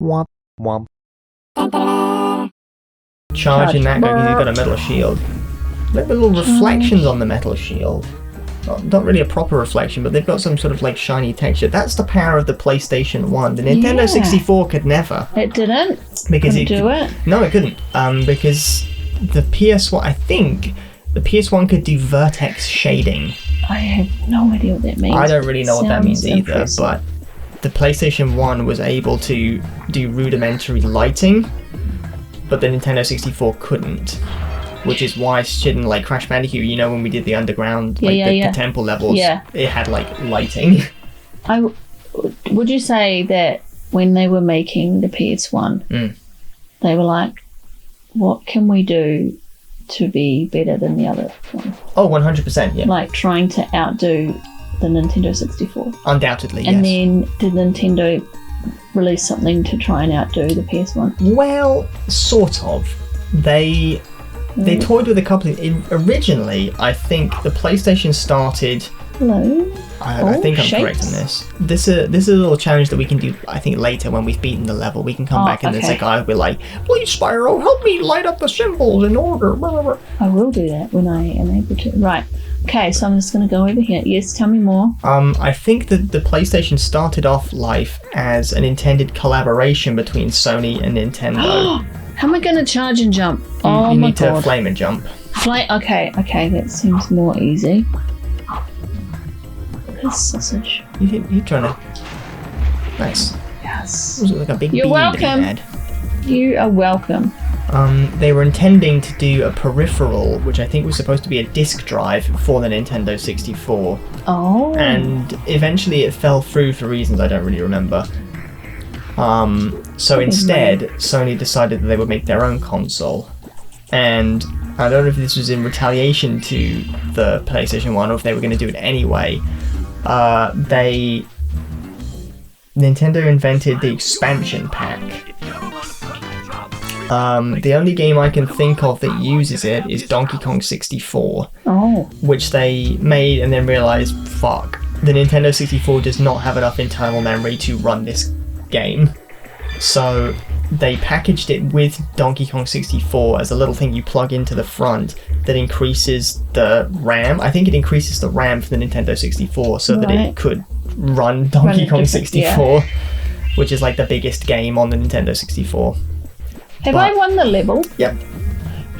Womp womp. Charging that guy because he's got a metal shield. Look at the little reflections on the metal shield. Not really a proper reflection, but they've got some sort of like shiny texture. That's the power of the PlayStation 1. The Nintendo 64 could never. It didn't? Because Couldn't do it? No, it couldn't. Because the PS1, I think, the PS1 could do vertex shading. I have no idea what that means. I don't really know what that means either, impressive. but the PlayStation 1 was able to do rudimentary lighting, but the Nintendo 64 couldn't. Which is why shit in like Crash Bandicoot, you know, when we did the underground, the temple levels, it had like lighting. Would you say that when they were making the PS1, they were like, what can we do to be better than the other one? Oh, 100%, yeah. Like trying to outdo the Nintendo 64. Undoubtedly, And yes. then did Nintendo release something to try and outdo the PS1? Well, sort of. They toyed with a couple of... Originally, I think the PlayStation started... Hello? I think I'm correct on this. This is a little challenge that we can do, I think, later when we've beaten the level. We can come back and it's like, we're like, please, Spyro, help me light up the symbols in order. Blah, blah, blah. I will do that when I am able to. Right. Okay, so I'm just going to go over here. Yes, tell me more. I think that the PlayStation started off life as an intended collaboration between Sony and Nintendo. How am I going to charge and jump? You need to flame and jump. Okay, that seems more easy. This sausage. You're trying to... Nice. Yes. It was like a big You're bean welcome. that he had. You are welcome. They were intending to do a peripheral, which I think was supposed to be a disc drive for the Nintendo 64. Oh. And eventually it fell through for reasons I don't really remember. So instead, Sony decided that they would make their own console. And I don't know if this was in retaliation to the PlayStation 1 or if they were going to do it anyway. Nintendo invented the expansion pack. The only game I can think of that uses it is Donkey Kong 64. Oh. Which they made and then realised, fuck, the Nintendo 64 does not have enough internal memory to run this game. So they packaged it with Donkey Kong 64 as a little thing you plug into the front that increases the RAM. I think it increases the RAM for the Nintendo 64 so that it could run Donkey Kong 64, which is like the biggest game on the Nintendo 64. Have I won the level? Yep.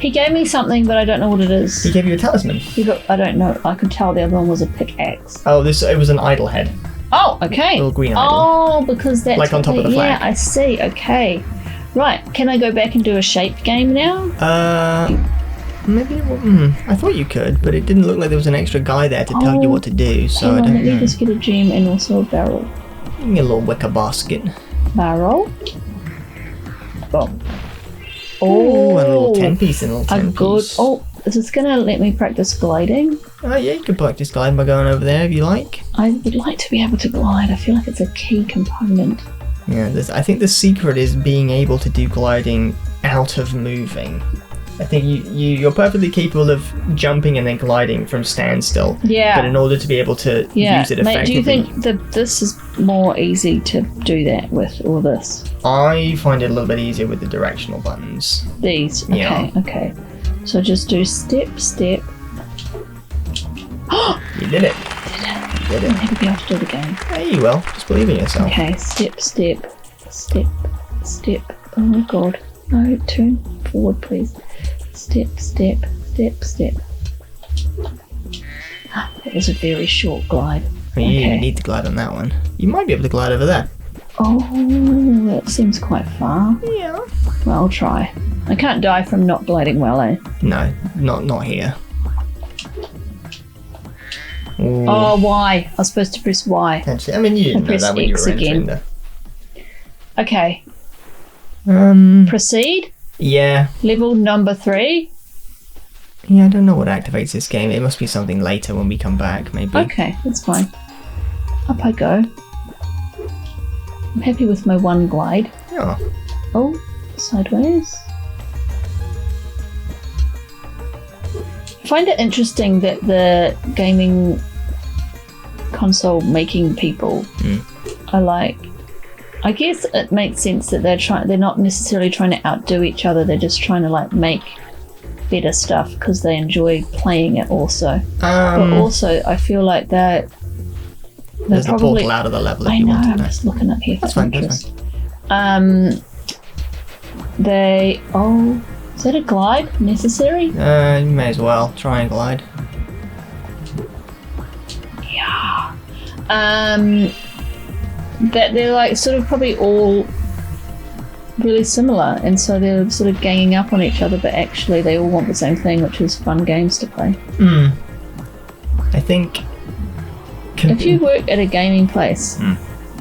He gave me something, but I don't know what it is. He gave you a talisman. I don't know. I could tell the other one was a pickaxe. Oh, it was an idol head. Oh, okay. Little green idol. Oh, because that's like on top of the flag. Yeah, I see. Okay. Right. Can I go back and do a shape game now? Maybe. I thought you could, but it didn't look like there was an extra guy there to tell you what to do. So I don't know. Let me just get a gem and also a barrel. You can get a little wicker basket. Barrel. Oh, a little 10-piece and a little 10-piece. Oh, is this going to let me practice gliding? Oh, yeah, you can practice gliding by going over there if you like. I would like to be able to glide. I feel like it's a key component. Yeah, I think the secret is being able to do gliding out of moving. I think you're perfectly capable of jumping and then gliding from standstill. Yeah. But in order to be able to use it effectively... Mate, do you think that this is more easy to do that with, or this? I find it a little bit easier with the directional buttons. These? Okay, Yeah. okay. So just do step, step. You did it. You did it. I'll never be able to do it again. Yeah, you will. Just believe in yourself. Okay, step, step, step, step. Oh my god. No, turn forward, please. Step, step, step, step. That was a very short glide. I mean, you didn't need to glide on that one. You might be able to glide over there. Oh, that seems quite far. Yeah. Well, I'll try. I can't die from not gliding well, eh? No, not here. Ooh. Oh, Y. I was supposed to press Y. Actually, I mean, you didn't know press that when you X were entering again. Okay. the... Proceed. Yeah. Level number 3. Yeah, I don't know what activates this game. It must be something later when we come back, maybe. Okay, that's fine. Up I go. I'm happy with my one glide. Yeah. Oh, sideways. I find it interesting that the gaming console making people are like, I guess it makes sense that they're not necessarily trying to outdo each other. They're just trying to like make better stuff because they enjoy playing it also. But also, I feel like they're there's probably a portal out of the level. If I you know. want to I'm just looking up here for That's fine. interest. They is that a glide necessary? You may as well try and glide. Yeah. That they're like sort of probably all really similar, and so they're sort of ganging up on each other, but actually they all want the same thing, which is fun games to play. I think if you work at a gaming place,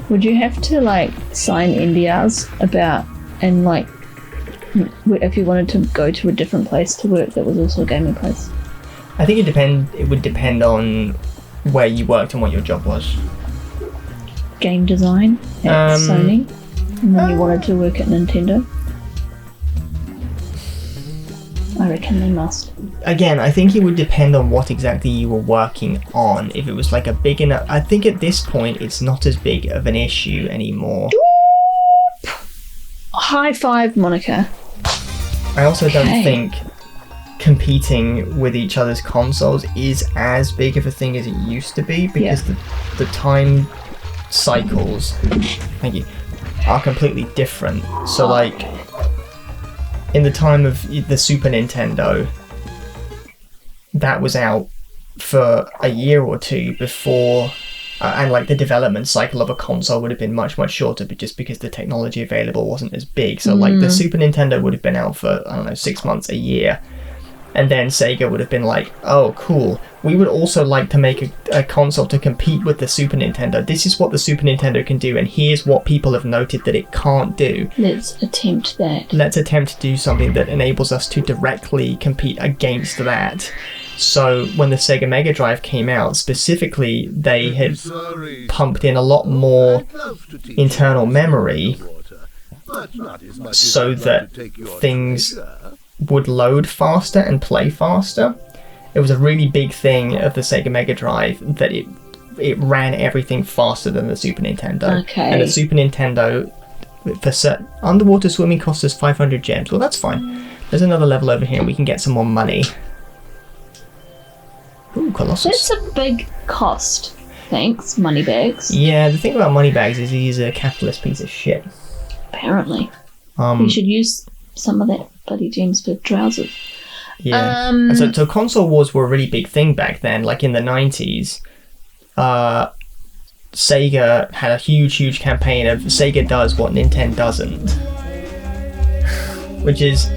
would you have to like sign NDAs about and like if you wanted to go to a different place to work that was also a gaming place? I think it would depend on where you worked and what your job was. Game design at Sony, and then you wanted to work at Nintendo. I reckon they must. Again, I think it would depend on what exactly you were working on. If it was like a big enough... I think at this point it's not as big of an issue anymore. High five, Monica. I also don't think competing with each other's consoles is as big of a thing as it used to be, because the time cycles, thank you, are completely different. So like in the time of the Super Nintendo, that was out for a year or two before and like the development cycle of a console would have been much shorter, but just because the technology available wasn't as big. So like the Super Nintendo would have been out for, I don't know, 6 months, a year, and then Sega would have been like, oh cool, we would also like to make a console to compete with the Super Nintendo. This is what the Super Nintendo can do, and here's what people have noted that it can't do. Let's attempt that. Let's attempt to do something that enables us to directly compete against that. So when the Sega Mega Drive came out, specifically, they had pumped in a lot more internal memory so that things would load faster and play faster. It was a really big thing of the Sega Mega Drive that it ran everything faster than the Super Nintendo. Okay. And the Super Nintendo, for underwater swimming, cost us 500 gems. Well, that's fine. There's another level over here and we can get some more money. Ooh, Colossus. That's a big cost. Thanks, Moneybags. Yeah, the thing about Moneybags is he's a capitalist piece of shit. Apparently. We should use some of that bloody gems for trousers. Yeah. And so console wars were a really big thing back then. Like in the 90s, Sega had a huge campaign of Sega does what Nintendo doesn't. Which is...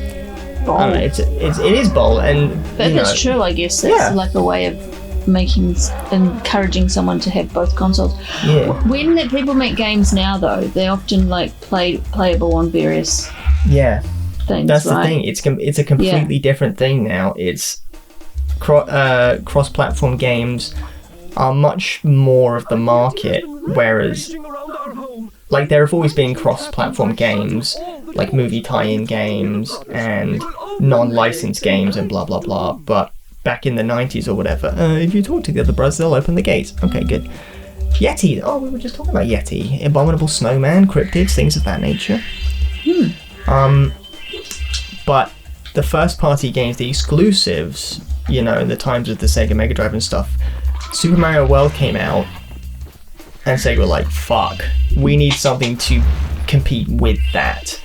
Bold. I don't know, it is bold, and but that's true, I guess. That's like a way of encouraging someone to have both consoles. Yeah. When people make games now, though, they often like playable on various things. That's right? the thing. It's a completely different thing now. It's cross-platform games are much more of the market, whereas like there have always been cross-platform games, like movie tie-in games and non-licensed games and blah blah blah, but back in the 90s or whatever, if you talk to the other brothers, they'll open the gates. Okay, good. Yeti. Oh, we were just talking about Yeti. Abominable Snowman, cryptids, things of that nature. But the first-party games, the exclusives, in the times of the Sega Mega Drive and stuff, Super Mario World came out, and Sega were like, fuck, we need something to compete with that.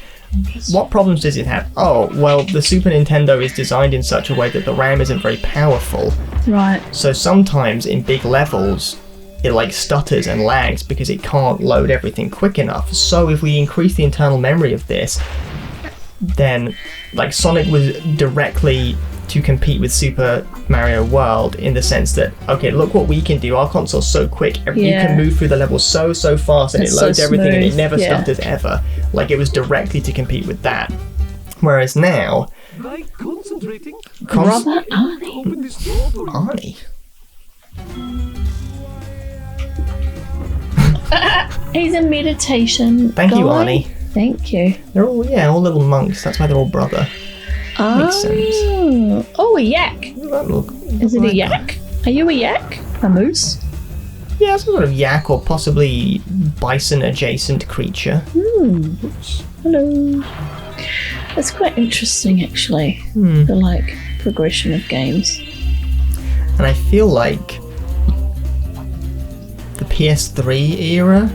What problems does it have? Oh, well, the Super Nintendo is designed in such a way that the RAM isn't very powerful. Right. So sometimes in big levels, it like stutters and lags because it can't load everything quick enough. So if we increase the internal memory of this, then like Sonic was directly to compete with Super Mario World in the sense that, okay, look what we can do. Our console's so quick. You can move through the levels so fast, and it's it loads everything and it never stutters ever. Like it was directly to compete with that. Whereas now, By concentrating, Brother Arnie. open this door for you. Arnie. He's a meditation Thank you, guy. Arnie. Thank you. They're all little monks. That's why they're all brother. Makes sense. Oh, a yak. Look, Is it a yak? Are you a yak? A moose? Yeah, some sort of yak or possibly bison-adjacent creature. Hello. That's quite interesting, actually. The like progression of games. And I feel like the PS3 era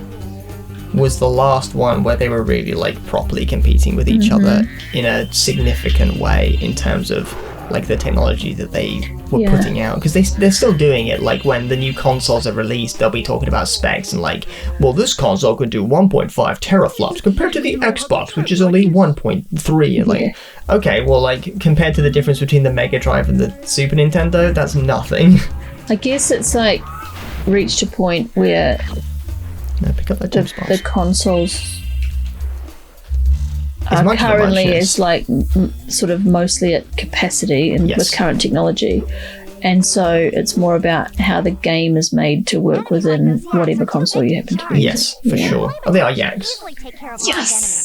was the last one where they were really like properly competing with each other in a significant way in terms of like the technology that they were putting out, because they're still doing it. Like when the new consoles are released, they'll be talking about specs and like, well, this console can do 1.5 teraflops compared to the Xbox, which is only 1.3. And like, okay, well, like compared to the difference between the Mega Drive and the Super Nintendo, that's nothing. I guess it's like reached a point where Pick up that the consoles As are much of a currently muchness. is like sort of mostly at capacity and with current technology, and so it's more about how the game is made to work within whatever console you happen to be. Yes, for sure. Oh, they are yaks. Yes.